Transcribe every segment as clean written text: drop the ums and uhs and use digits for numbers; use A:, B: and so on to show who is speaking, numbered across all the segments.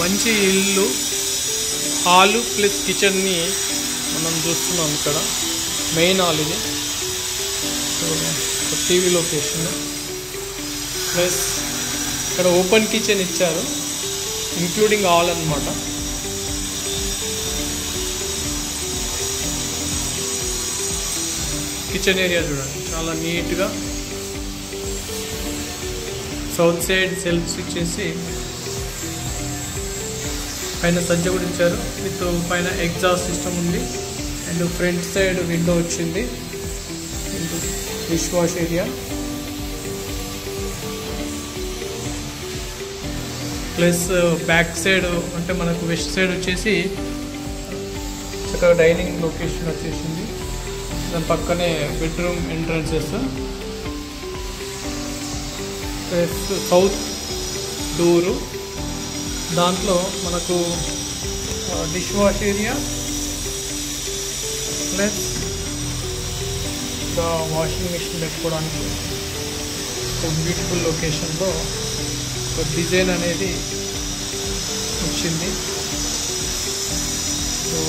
A: మంచి ఇల్లు hall plus కిచెన్ని మనం చూస్తున్నాం ఇక్కడ. మెయిన్ హాల్ ఇది. టీవీ లొకేషన్ ప్లస్ ఇక్కడ ఓపెన్ కిచెన్ ఇచ్చారు, ఇంక్లూడింగ్ హాల్ అన్నమాట. కిచెన్ ఏరియా చూడండి చాలా నీట్గా. సౌత్ సైడ్ సెల్ఫ్స్ ఇచ్చేసి పైన సజ్జ కూడా ఇచ్చారు విత్ పైన ఎగ్జాస్ట్ సిస్టమ్ ఉంది. అండ్ ఫ్రంట్ సైడ్ విండో వచ్చింది. Dish wash area plus back side అంటే మనకు వెస్ట్ సైడ్ వచ్చేసి చక్కగా డైనింగ్ లొకేషన్ వచ్చేసింది. దాని పక్కనే bedroom entrances plus south door. దాంట్లో మనకు dish wash area plus washing machine పెట్టుకోవడానికి ఒక బ్యూటిఫుల్ లొకేషన్లో ఒక డిజైన్ అనేది వచ్చింది. సో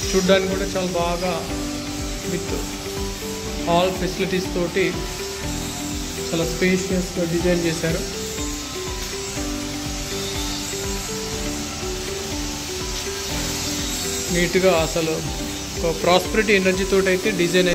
A: చూడ్డానికి కూడా చాలా బాగా విత్ ఆల్ ఫెసిలిటీస్ తోటి చాలా స్పేషియస్గా డిజైన్ చేశారు. నీట్గా అసలు ఒక ప్రాస్పెరిటీ ఎనర్జీ తోటి అయితే డిజైన్